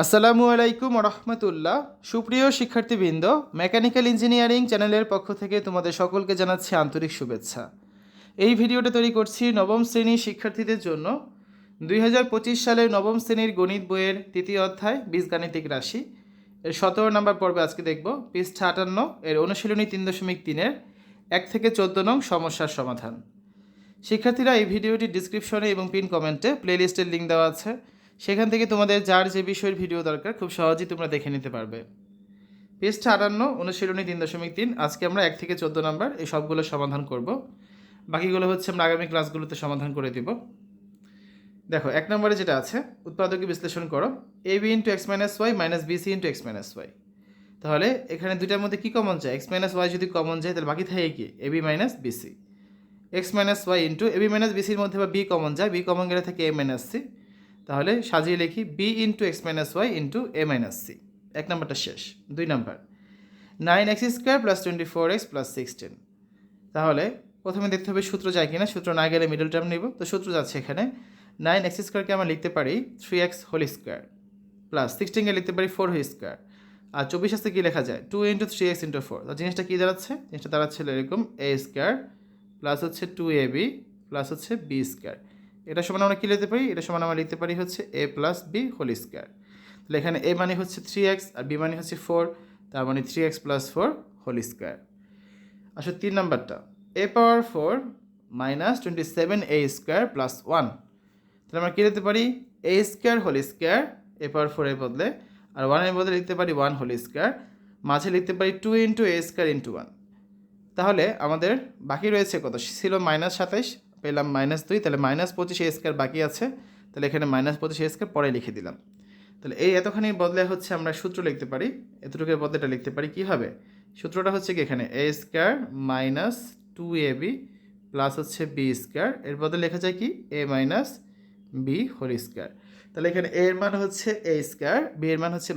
আসসালামু আলাইকুম রহমতুল্লাহ। সুপ্রিয় শিক্ষার্থীবৃন্দ, মেকানিক্যাল ইঞ্জিনিয়ারিং চ্যানেলের পক্ষ থেকে তোমাদের সকলকে জানাচ্ছি আন্তরিক শুভেচ্ছা। এই ভিডিওটা তৈরি করছি নবম শ্রেণীর শিক্ষার্থীদের জন্য। 2025 সালের নবম শ্রেণীর গণিত বইয়ের তৃতীয় অধ্যায় বীজগাণিতিক রাশি এর 17 নম্বর পর্বে আজকে দেখব পৃষ্ঠা 58 এর অনুশীলনী 3.3-এর 1 থেকে 14 নং সমস্যার সমাধান। শিক্ষার্থীরা, এই ভিডিওটির ডিসক্রিপশনে এবং পিন কমেন্টে প্লেলিস্টের লিঙ্ক দেওয়া আছে, সেখান থেকে তোমাদের যার যে বিষয়ের ভিডিও দরকার খুব সহজেই তোমরা দেখে নিতে পারবে। পৃষ্ঠা 58 অনুশীলনী 3.3, আজকে আমরা 1 থেকে 14 নম্বর এই সবগুলো সমাধান করব। বাকিগুলো হচ্ছে আমরা আগামী ক্লাসগুলোতে সমাধান করে দিব। দেখো, 1 নম্বরে যেটা আছে, উৎপাদকে বিশ্লেষণ করো a b into x minus y minus b c into x minus y. তাহলে এখানে দুইটার মধ্যে কী কমন যায়? এক্স মাইনাস ওয়াই যদি কমন যায় তাহলে বাকি থাকে কি? A b minus b c. X minus y into a b minus বিসির মধ্যে বা বি কমন যায়, বি কমন গেলে থাকে এ মাইনাস সি। তাহলে সাজিয়ে লিখি b into x minus y into a minus c. 1 নম্বরটা শেষ। 2 নম্বর 9x² + 24x + 16। তাহলে প্রথমে দেখতে হবে সূত্র যায় কিনা, সূত্র না গেলে মিডল টার্ম নিব। তো সূত্র যাচ্ছে এখানে 9x² আমরা লিখতে পারি 3x² প্লাস 16কে লিখতে পারি 4 স্কোয়ার, আর 24 আসতে কী লেখা যায়? 2 × 3x × 4। তো জিনিসটা কী দাঁড়াচ্ছে? জিনিসটা দাঁড়াচ্ছিল এরকম a² প্লাস হচ্ছে 2ab প্লাস হচ্ছে b²। এটা সমান আমরা কী লিখতে পারি? এটা সমান আমরা লিখতে পারি হচ্ছে a + b হোল স্কোয়ার। তাহলে এখানে a মানে হচ্ছে 3x আর b মানে হচ্ছে 4, তার মানে 3x + 4 হোল স্কোয়ার। আসলে 3 নম্বরটা a⁴ - 27a² + 1। তাহলে আমরা কী লিখতে পারি? a² হোল স্কোয়ার a⁴ এর বদলে, আর 1 এর বদলে লিখতে পারি 1 হোল স্কোয়ার, মাঝে লিখতে পারি 2 × a² × 1। তাহলে আমাদের বাকি রয়েছে কত? ছিল -27, পেলাম -2, তাহলে -25a² বাকি আছে। তাহলে এখানে -25a² পরে লিখে দিলাম। তাহলে এই এতখানি বদলে হচ্ছে আমরা সূত্র লিখতে পারি, এতটুকুর বদলে এটা লিখতে পারি কীভাবে? সূত্রটা হচ্ছে কি এখানে a² - 2ab প্লাস হচ্ছে b², এর বদলে লেখা যায় কি a - b হোল স্কোয়ার। তাহলে এখানে a এর মান হচ্ছে a², b এর মান হচ্ছে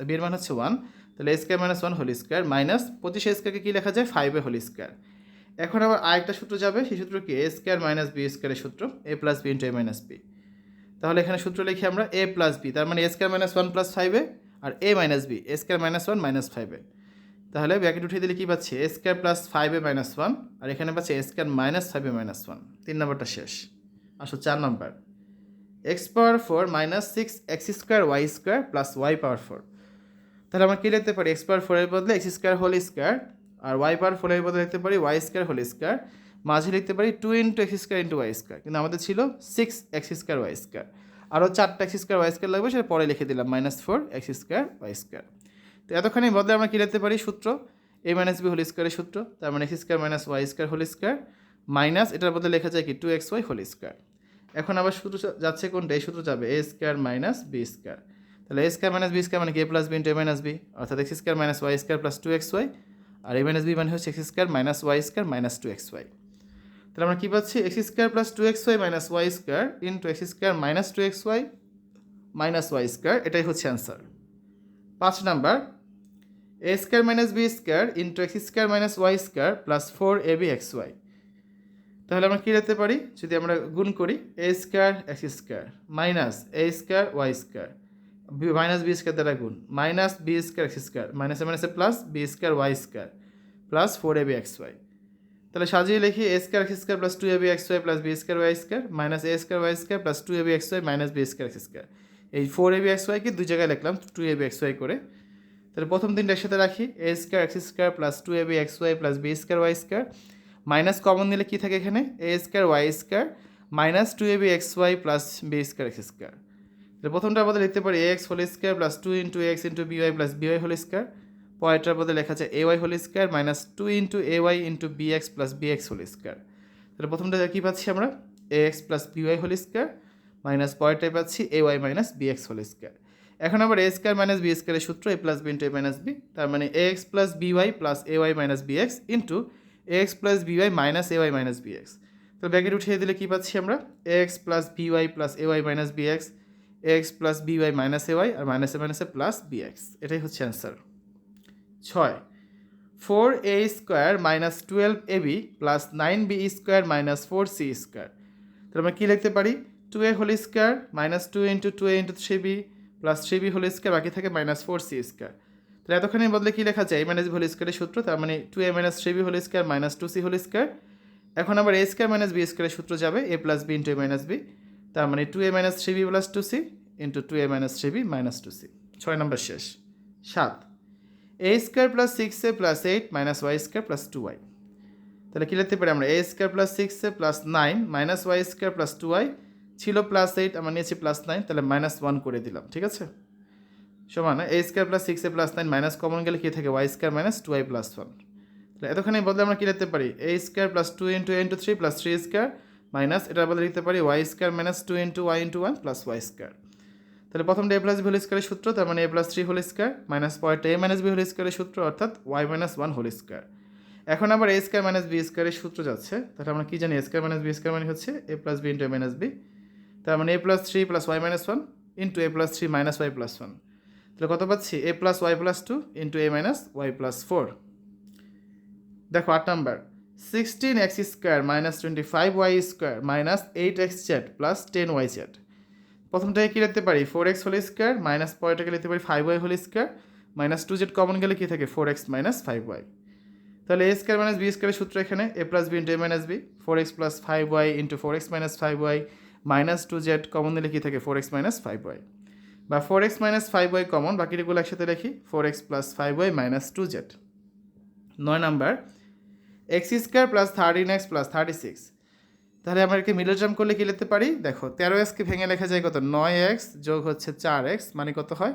b এর মান হচ্ছে 1, তাহলে a² - 1 whole square minus 25a² কী লেখা যায়? 5a whole square. এখন আবার আরেকটা সূত্র যাবে, সেই সূত্র কি? a² - b² এর সূত্র a + b × a - b। তাহলে এখানে সূত্র লিখি আমরা a + b, তার মানে a² - 1 + 5a, R a - b a² - 1 - 5a। তাহলে ব্র্যাকেট উঠিয়ে দিলে কী পাচ্ছি? a² + 5a - 1, আর এখানে পাচ্ছি a² - 5a - 1। 3 নম্বরটা শেষ। আসো 4 নম্বর x⁴ - 6x² y² + y⁴। তাহলে আমরা কী লিখতে পারি? x⁴ এর বদলে x² হোল স্কোয়ার, আর y⁴ এর বদলে লিখতে পারি y² হোল স্কোয়ার, মাঝে লিখতে পারি 2 × x² × y², কিন্তু আমাদের ছিল 6x² y², আরও 4টা x² y² লাগবে, সেটা পরে লিখে দিলাম -4x² y²। তো এতখানি বদলে আমরা কী লিখতে পারি? সূত্র a - b হোল স্কোয়ারের সূত্র, তার মানে x² - y² whole square minus এটার বদলে লেখা যায় কি 2xy হোল স্কোয়ার। এখন আবার সূত্র যাচ্ছে কোনটা? এই সূত্র যাবে a² - b²। তাহলে a² - b² মানে কি a + b × a - b, অর্থাৎ x² - y² + 2xy, R a - b মানে হচ্ছে x² - y² - 2xy। তাহলে আমরা কী পাচ্ছি? x² + 2xy - y² into x² - 2xy - y², এটাই হচ্ছে answer. 5 number a² - b² into x² - y² + 4abxy। তাহলে আমরা কী লিখতে পারি? যদি আমরা গুণ করি a² x² minus a² y² minus b² দ্বারা গুণ মাইনাস b² x² মাইনাসে মাইনাসে plus b² y² plus 4abxy। তাহলে সাজিয়ে লিখি a² x² + 2abxy + b² y² minus a² y² + 2abxy minus b² x²। এই 4abxy-কে দুই জায়গায় লিখলাম 2abxy করে। তাহলে প্রথম তিনটা একসাথে রাখি a² x² + 2abxy + b² y² minus common নিলে কী থাকে এখানে? a² y² minus 2abxy + b² x²। তাহলে প্রথমটার বদলে লিখতে পারি ax whole square + 2 × x × by + by whole square, পরেরটার বদলে লেখা আছে ay whole square minus 2 × ay × bx + bx whole square. তাহলে প্রথমটা কী পাচ্ছি আমরা? ax + by whole square minus পরেরটায় পাচ্ছি ay - bx হোল স্কোয়ার। এখন আবার a² - b² এর সূত্র a + b × a - b, তার মানে ax + by + ay - bx into ax + by - ay - bx। তো ব্র্যাকেট উঠিয়ে দিলে কী পাচ্ছি আমরা? ax + by + ay - bx, ax + by - ay, আর মাইনাসে মাইনাসে প্লাস bx। এটাই হচ্ছে answer. 6 4a² - 12ab + 9b² - 4c²। তাহলে আমরা কী লিখতে পারি? 2a whole square minus 2 × 2a × 3b plus 3b whole square, বাকি থাকে মাইনাস 4c স্কোয়ার। তাহলে এতখানির বদলে কী লেখা যায়? a মাইনাস b হোল স্কোয়ারের সূত্র, তার মানে 2a minus 3b whole square minus 2c whole square. এখন আবার a স্কোয়ার মাইনাস b স্কোয়ারের সূত্র যাবে a plus b into a minus b, তার মানে 2a minus 3b plus 2c into 2a minus 3b minus 2c। 6 নম্বর শেষ। 7 a square plus 6a plus 8 minus y square plus 2y। তাহলে কী লিখতে পারি আমরা? a square plus 6a plus 9 minus y square plus 2y, ছিল plus 8, আমরা নিয়েছি plus 9, তাহলে minus 1 করে দিলাম, ঠিক আছে? সমান a square plus 6a plus 9 minus common গেলে কী থাকে? y square minus 2y plus 1। তাহলে এতখানি বদলে আমরা কী লিখতে পারি? a square plus 2 into a into 3 plus 3 square minus এটার বদলে লিখতে পারি y square minus 2 into y into 1 plus y square. তাহলে প্রথমটা a প্লাস b হোল স্কোয়ারের সূত্র, তার মানে a plus 3 whole square minus পরেরটা a মাইনাস b হোল স্কোয়ারের সূত্র, অর্থাৎ y মাইনাস 1 হোল স্কোয়ার। এখন আবার a স্কোয়ার মাইনাস b স্কোয়ারের সূত্র যাচ্ছে, তাহলে আমরা কী জানি? a square minus b square মানে হচ্ছে a plus b into a minus b, তার মানে a plus 3 plus y minus 1 into a plus 3 minus y plus 1। তাহলে কত পাচ্ছি? a plus y plus 2 into a minus y plus 4। দেখো 8 number, 16x square minus 25y square minus 8xz plus 10yz। প্রথমটাকে কী লিখতে পারি? 4x whole square minus পরেরটাকে লিখতে পারি 5y whole square minus 2z common গেলে কী থাকে? 4x minus 5y। তাহলে a square minus b স্কোয়ারের সূত্র এখানে a plus b into a minus b, 4x plus 5y into 4x minus 5y minus 2z common দিলে কী থাকে? 4x মাইনাস 5y, বা 4x minus 5y common, বাকিগুলো একসাথে লিখি 4x plus 5y minus 2z। 9 number, x square plus 13x plus 36। তাহলে আমরা একে middle term করলে কী লিখতে পারি? দেখো 13xকে ভেঙে লেখা যায় কত? 9x যোগ হচ্ছে 4x মানে কত হয়?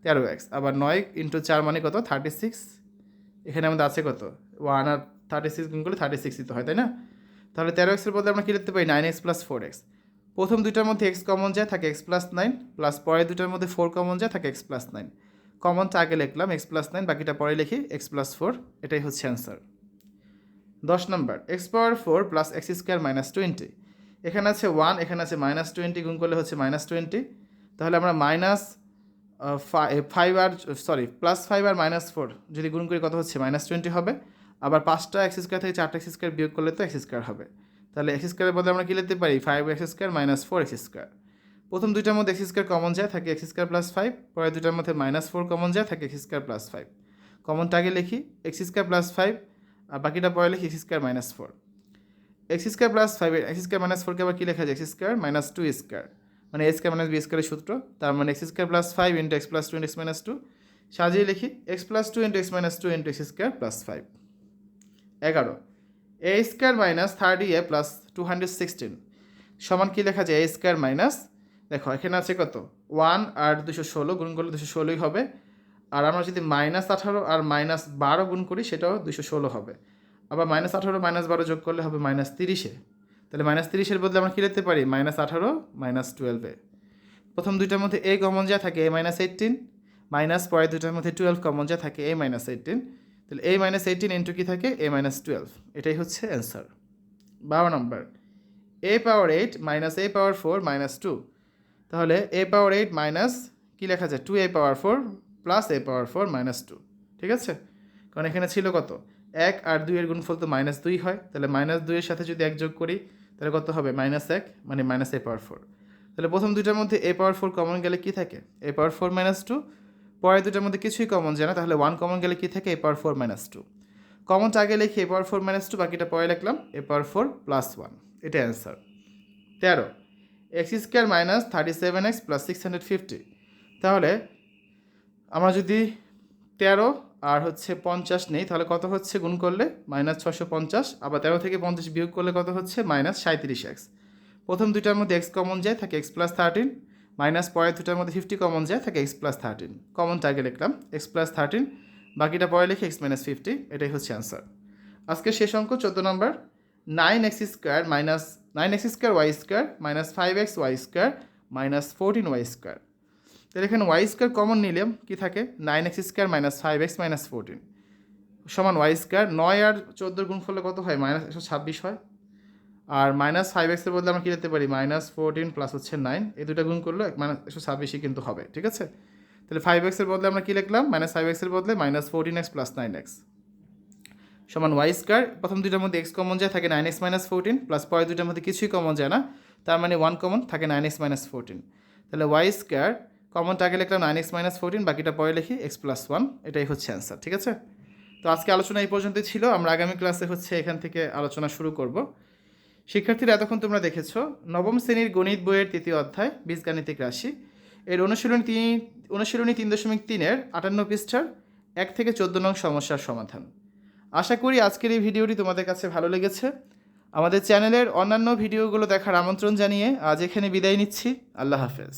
13x, আবার 9 ইন্টু 4 মানে কত? 36। এখানে আমাদের আছে কত? 1 আর 36 গুণ করলে 36ই তো হয়, তাই না? তাহলে 13xের বদলে আমরা কী লিখতে পারি? 9x plus 4x। প্রথম দুইটার মধ্যে x কমন যায়, থাকে x প্লাস 9, প্লাস পরের দুটার মধ্যে 4 কমন যায়, থাকে x প্লাস 9। কমনটা আগে লিখলাম x প্লাস 9, বাকিটা পরে লিখি x প্লাস 4, এটাই হচ্ছে অ্যান্সার। 10 নম্বর, x পাওয়ার 4 প্লাস x স্কোয়ার মাইনাস 20। এখানে আছে 1, এখানে আছে মাইনাস 20, গুণ করলে হচ্ছে মাইনাস 20। তাহলে আমরা মাইনাস 5 আর প্লাস 5 আর মাইনাস 4 যদি গুণ করি কত হচ্ছে? মাইনাস 20 হবে। আবার 5টা এক্স স্কোয়ার থেকে 4টা এক্স স্কোয়ার বিয়োগ করলে তো এক্স স্কোয়ার হবে। তাহলে এক্স স্কোয়ারের বদলে আমরা কী লিখতে পারি? 5x square minus 4x square. প্রথম দুইটার মধ্যে এক্স স্কোয়ার কমন যায়, থাকে এক্স স্কোয়ার প্লাস 5, পরের দুইটার মধ্যে মাইনাস 4 কমন যায়, থাকে এক্স স্কোয়ার প্লাস 5। কমনটা আগে লিখি এক্স স্কোয়ার প্লাস 5, আর বাকিটা পরে লিখি x square minus 4। X square plus 5 x square minus 4কে আবার কী লেখা যায়? এক্স স্কোয়ার মাইনাস 2 স্কোয়ার, মানে এ স্কোয়ার মাইনাস বি স্কোয়ারের সূত্র, তার মানে x square plus 5 into x plus 2 into x minus 2। সাজিয়ে লিখি x plus 2 into x minus 2 into x square plus 5। 11 এ স্কোয়ার মাইনাস 30a প্লাস 216 সমান কী লেখা যায়? এ স্কোয়ার মাইনাস, দেখো এখানে আছে কত? 1 আর 216, গুণ করলে 216ই হবে। আর আমরা যদি মাইনাস 18 আর মাইনাস 12 গুণ করি সেটাও 216 হবে। আবার মাইনাস 18 মাইনাস 12 যোগ করলে হবে মাইনাস 30। তাহলে মাইনাস 30-এর বদলে আমরা কী লিখতে পারি? Minus 18 minus 12। প্রথম দুইটার মধ্যে a কমন যা থাকে a মাইনাস 18, মাইনাস পরের দুইটার মধ্যে 12 কমন যা থাকে a মাইনাস 18। তাহলে a মাইনাস 18 ইন্টু কী থাকে? a মাইনাস 12, এটাই হচ্ছে answer. 12 number, a power 8 minus a power 4 minus 2। তাহলে a পাওয়ার 8 মাইনাস কী লেখা যায়? 2a power 4 plus a power 4 minus 2, ঠিক আছে? কারণ এখানে ছিল কত? 1 আর 2 এর গুণফল তো মাইনাস 2 হয়, তাহলে মাইনাস 2 এর সাথে যদি 1 যোগ করি তাহলে কত হবে? মাইনাস 1, মানে মাইনাস a পাওয়ার 4। তাহলে প্রথম দুইটার মধ্যে a পাওয়ার 4 কমন গেলে কী থাকে? a power 4 minus 2। পরের দুটার মধ্যে কিছুই কমন যায় না, তাহলে 1 কমন গেলে কী থাকে? a power 4 minus 2। কমনটা আগে লিখি a পাওয়ার 4 মাইনাস 2, বাকিটা পরে লিখলাম a পাওয়ার 4 প্লাস 1, এটা answer. 13 x square minus 37x plus 650। তাহলে আমরা যদি 13 আর হচ্ছে 50 নেই তাহলে কত হচ্ছে? গুণ করলে মাইনাস 650, আবার 13 থেকে 50 বিয়োগ করলে কত হচ্ছে? Minus 37x। প্রথম দুইটার মধ্যে এক্স কমন যায়, থাকে এক্স প্লাস 13, মাইনাস পরের দুটার মধ্যে 50 কমন যায়, থাকে এক্স প্লাস 13। কমনটা আগে লিখলাম এক্স প্লাস 13, বাকিটা পরে লিখে এক্স মাইনাস 50, এটাই হচ্ছে অ্যান্সার। আজকে শেষ অঙ্ক 14 নম্বর, 9x square minus 9x square Y square minus 5x Y square minus 14y square. তাহলে এখানে ওয়াই স্কোয়ার কমন নিলাম, কী থাকে? 9x square minus 5x minus 14 সমান ওয়াই স্কোয়ার। 9 আর 14 গুণ করলে কত হয়? মাইনাস 126 হয়। আর মাইনাস 5xের বদলে আমরা কী লিখতে পারি? মাইনাস 14 প্লাস হচ্ছে 9, এই দুটো গুণ করলে মাইনাস 126ই কিন্তু হবে, ঠিক আছে? তাহলে 5xের বদলে আমরা কী লিখলাম? মাইনাস 5xের বদলে মাইনাস 14x প্লাস 9x সমান ওয়াই স্কোয়ার। প্রথম দুইটার মধ্যে এক্স কমন যায়, থাকে 9x মাইনাস 14, প্লাস পরের দুইটার মধ্যে কিছুই কমন যায় না, তার মানে 1 কমন, থাকে 9x মাইনাস 14। তাহলে ওয়াই স্কোয়ার কমনটা আগে লিখলাম 9x-14, বাকিটা পরে লিখি x+1, এটাই হচ্ছে অ্যান্সার। ঠিক আছে, তো আজকে আলোচনা এই পর্যন্তই ছিল। আমরা আগামী ক্লাসে হচ্ছে এখান থেকে আলোচনা শুরু করব। শিক্ষার্থীরা এতক্ষণ তোমরা দেখেছো নবম শ্রেণীর গণিত বইয়ের 3য় অধ্যায় বীজগাণিতিক রাশি এর অনুশীলনী 3.3-এর 58 পৃষ্ঠার 1 থেকে 14 নং সমস্যার সমাধান। আশা করি আজকের এই ভিডিওটি তোমাদের কাছে ভালো লেগেছে। আমাদের চ্যানেলের অন্যান্য ভিডিওগুলো দেখার আমন্ত্রণ জানিয়ে আজ এখানে বিদায় নিচ্ছি। আল্লাহ হাফেজ।